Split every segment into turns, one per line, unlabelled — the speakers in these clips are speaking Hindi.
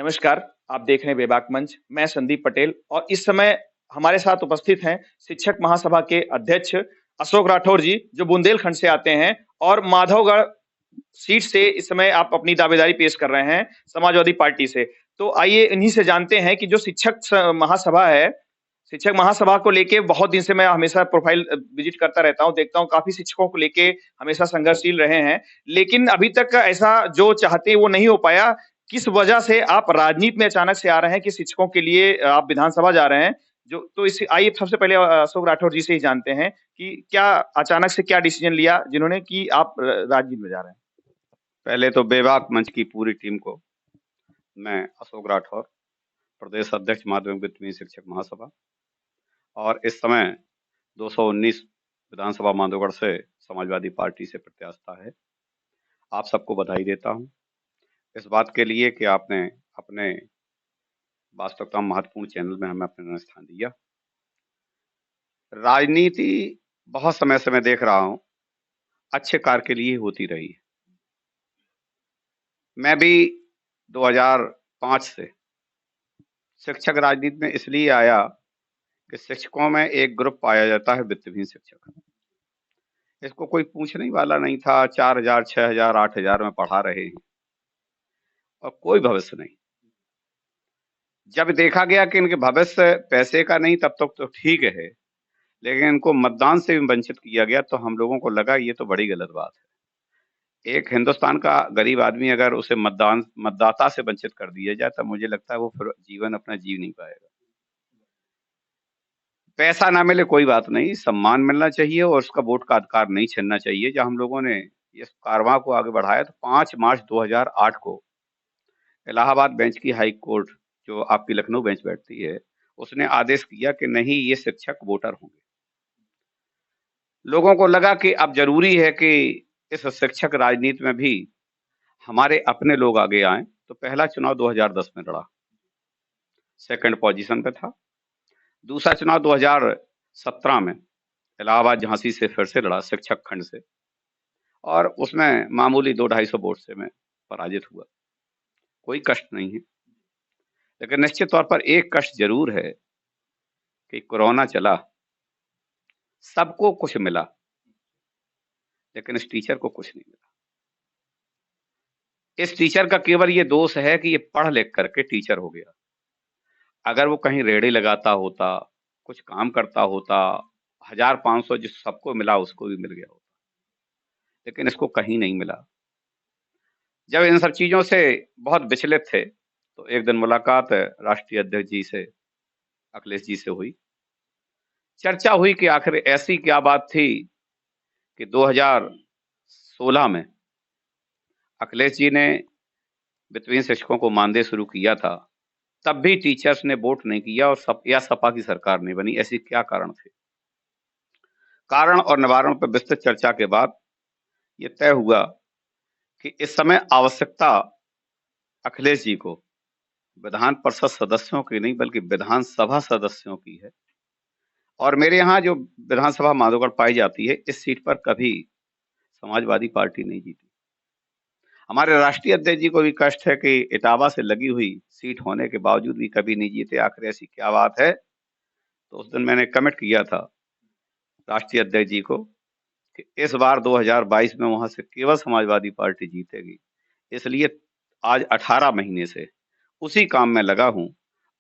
नमस्कार, आप देख रहे हैं बेबाक मंच। मैं संदीप पटेल और इस समय हमारे साथ उपस्थित हैं शिक्षक महासभा के अध्यक्ष अशोक राठौर जी, जो बुंदेलखंड से आते हैं और माधवगढ़ सीट से इस समय आप अपनी दावेदारी पेश कर रहे हैं समाजवादी पार्टी से। तो आइए इन्हीं से जानते हैं कि जो महासभा है, शिक्षक महासभा को लेके बहुत दिन से मैं हमेशा प्रोफाइल विजिट करता रहता हूँ, देखता हूँ काफ़ी शिक्षकों को लेके हमेशा संघर्षशील रहे हैं। लेकिन अभी तक ऐसा जो चाहते हैं वो नहीं हो पाया। किस वजह से आप राजनीति में अचानक से आ रहे हैं कि शिक्षकों के लिए आप विधानसभा जा रहे हैं? जो तो इस आइए सबसे पहले अशोक राठौर जी से ही जानते हैं कि क्या अचानक से क्या डिसीजन लिया जिन्होंने कि आप राजनीति में जा रहे हैं?
पहले तो बेबाक मंच की पूरी टीम को मैं अशोक राठौर, प्रदेश अध्यक्ष माध्यमिक वित्त शिक्षक महासभा और इस समय 219 विधानसभा माधोगढ़ से समाजवादी पार्टी से प्रत्याशिता है। आप सबको बधाई देता हूं इस बात के लिए कि आपने अपने वास्तविकता महत्वपूर्ण चैनल में हमें अपना स्थान दिया। राजनीति बहुत समय से मैं देख रहा हूं अच्छे कार्य के लिए होती रही है। मैं भी 2005 से शिक्षक राजनीति में इसलिए आया कि शिक्षकों में एक ग्रुप पाया जाता है वित्तहीन शिक्षक। इसको कोई पूछने वाला नहीं था। 4,000, 6,000, 8,000 में पढ़ा रहे हैं और कोई भविष्य नहीं। जब देखा गया कि इनके भविष्य पैसे का नहीं तब तक तो ठीक है, लेकिन इनको मतदान से भी वंचित किया गया तो हम लोगों को लगा ये तो बड़ी गलत बात है। एक हिंदुस्तान का गरीब आदमी अगर उसे मतदाता से वंचित कर दिया जाए तो मुझे लगता है वो फिर जीवन अपना जी नहीं पाएगा। पैसा ना मिले कोई बात नहीं, सम्मान मिलना चाहिए और उसका वोट का अधिकार नहीं छीनना चाहिए। जब हम लोगों ने इस कारवां को आगे बढ़ाया तो 5 मार्च 2008 को इलाहाबाद बेंच की हाई कोर्ट, जो आपकी लखनऊ बेंच बैठती है, उसने आदेश किया कि नहीं, ये शिक्षक वोटर होंगे। लोगों को लगा कि अब जरूरी है कि इस शिक्षक राजनीति में भी हमारे अपने लोग आगे आए। तो पहला चुनाव 2010 में लड़ा, सेकंड पोजीशन पे था। दूसरा चुनाव 2017 में इलाहाबाद झांसी से फिर से लड़ा, शिक्षक खंड से, और उसमें मामूली 200-250 वोट से मैं पराजित हुआ। कोई कष्ट नहीं है, लेकिन निश्चित तौर पर एक कष्ट जरूर है कि कोरोना चला, सबको कुछ मिला लेकिन इस टीचर को कुछ नहीं मिला। इस टीचर का केवल ये दोष है कि ये पढ़ लिख करके टीचर हो गया। अगर वो कहीं रेहड़ी लगाता होता, कुछ काम करता होता, 1,500 जिस सबको मिला उसको भी मिल गया होता, लेकिन इसको कहीं नहीं मिला। जब इन सब चीजों से बहुत विचलित थे तो एक दिन मुलाकात राष्ट्रीय अध्यक्ष जी से, अखिलेश जी से हुई। चर्चा हुई कि आखिर ऐसी क्या बात थी कि 2016 में अखिलेश जी ने वित्तहीन शिक्षकों को मानदेय शुरू किया था, तब भी टीचर्स ने वोट नहीं किया और सपा की सरकार नहीं बनी। ऐसी क्या कारण थे? कारण और निवारण पर विस्तृत चर्चा के बाद यह तय हुआ कि इस समय आवश्यकता अखिलेश जी को विधान परिषद सदस्यों की नहीं बल्कि विधानसभा सदस्यों की है। और मेरे यहाँ जो विधानसभा माधोगढ़ पाई जाती है, इस सीट पर कभी समाजवादी पार्टी नहीं जीती। हमारे राष्ट्रीय अध्यक्ष जी को भी कष्ट है कि इटावा से लगी हुई सीट होने के बावजूद भी कभी नहीं जीते। आखिर ऐसी क्या बात है? तो उस दिन मैंने कमिट किया था राष्ट्रीय अध्यक्ष जी को कि इस बार 2022 में वहां से केवल समाजवादी पार्टी जीतेगी। इसलिए आज 18 महीने से उसी काम में लगा हूं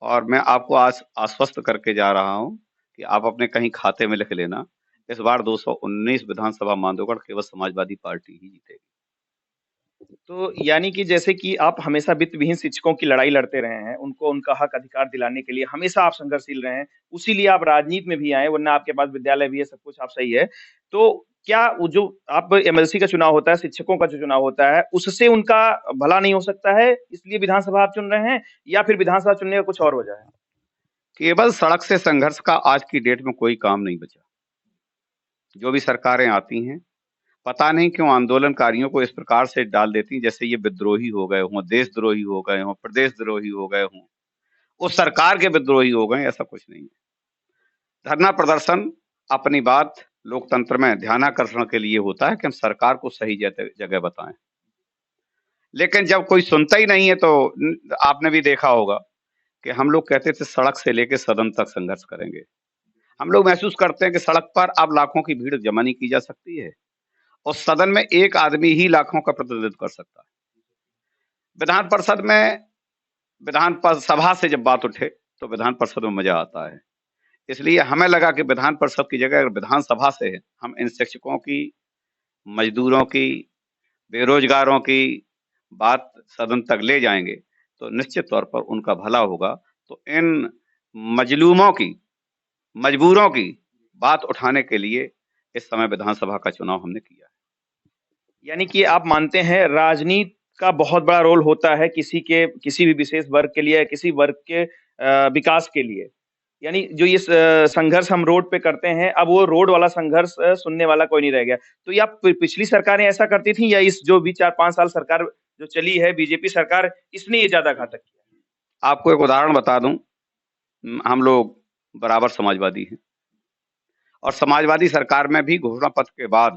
और मैं आपको आज आश्वस्त करके जा रहा हूं कि आप अपने कहीं खाते में लिख लेना, इस बार 219 विधानसभा माधोगढ़ केवल समाजवादी पार्टी ही जीतेगी।
तो यानी कि जैसे कि आप हमेशा वित्त विहीन शिक्षकों की लड़ाई लड़ते रहे हैं, उनको उनका हक अधिकार दिलाने के लिए हमेशा आप संघर्षशील रहे हैं, उसी लिए आप राजनीति में भी आए, वरना आपके पास विद्यालय भी है, सब कुछ आप सही है। तो क्या वो जो आप एमएलसी का चुनाव होता है, शिक्षकों का जो चुनाव होता है, उससे उनका भला नहीं हो सकता है, इसलिए विधानसभा आप चुन रहे हैं, या फिर विधानसभा चुनने का कुछ और वजह है?
केवल सड़क से संघर्ष का आज की डेट में कोई काम नहीं बचा। जो भी सरकारें आती हैं, पता नहीं क्यों आंदोलनकारियों को इस प्रकार से डाल देती हैं जैसे ये विद्रोही हो गए हों, देशद्रोही हो गए हों, प्रदेशद्रोही हो गए हों, उस सरकार के विद्रोही हो गए। ऐसा कुछ नहीं है। धरना प्रदर्शन अपनी बात लोकतंत्र में ध्यानाकर्षण के लिए होता है कि हम सरकार को सही जगह बताएं। लेकिन जब कोई सुनता ही नहीं है तो आपने भी देखा होगा कि हम लोग कहते थे सड़क से लेकर सदन तक संघर्ष करेंगे। हम लोग महसूस करते हैं कि सड़क पर अब लाखों की भीड़ जमा नहीं की जा सकती है और सदन में एक आदमी ही लाखों का प्रतिनिधित्व कर सकता है। विधान परिषद में सभा से जब बात उठे तो विधान परिषद में मजा आता है। इसलिए हमें लगा कि विधान परिषद की जगह अगर विधानसभा से हम इन शिक्षकों की, मजदूरों की, बेरोजगारों की बात सदन तक ले जाएंगे तो निश्चित तौर पर उनका भला होगा। तो इन मजलूमों की, मजबूरों की बात उठाने के लिए इस समय विधानसभा का चुनाव हमने किया है।
यानी कि आप मानते हैं राजनीति का बहुत बड़ा रोल होता है किसी भी विशेष वर्ग के लिए, किसी वर्ग के विकास के लिए। यानी जो ये संघर्ष हम रोड पे करते हैं, अब वो रोड वाला संघर्ष सुनने वाला कोई नहीं रह गया। तो या पिछली सरकारें ऐसा करती थी या इस जो भी 4-5 साल सरकार जो चली है बीजेपी सरकार, इसने ये ज्यादा घातक किया?
आपको एक उदाहरण बता दूं, हम लोग बराबर समाजवादी हैं और समाजवादी सरकार में भी घोषणा पत्र के बाद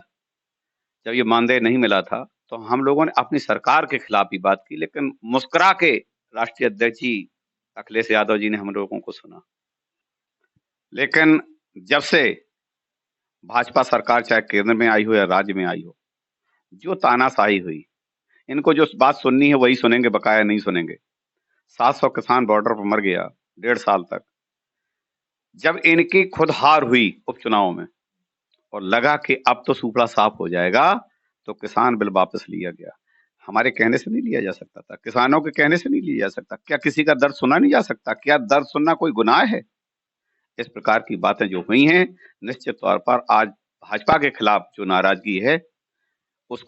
जब ये मानदेय नहीं मिला था तो हम लोगों ने अपनी सरकार के खिलाफ भी बात की, लेकिन मुस्कुरा के राष्ट्रीय अध्यक्ष जी अखिलेश यादव जी ने हम लोगों को सुना। लेकिन जब से भाजपा सरकार चाहे केंद्र में आई हो या राज्य में आई हो, जो तानाशाही हुई, इनको जो बात सुननी है वही सुनेंगे, बकाया नहीं सुनेंगे। 700 किसान बॉर्डर पर मर गया 1.5 साल तक। जब इनकी खुद हार हुई उपचुनाव में और लगा कि अब तो सूपड़ा साफ हो जाएगा तो किसान बिल वापस लिया गया। हमारे कहने से नहीं लिया जा सकता था, किसानों के कहने से नहीं लिया जा सकता। क्या किसी का दर्द सुना नहीं जा सकता? क्या दर्द सुनना कोई गुनाह है? इस प्रकार की बातें जो हुई हैं, निश्चित तौर पर आज भाजपा के खिलाफ जो नाराजगी है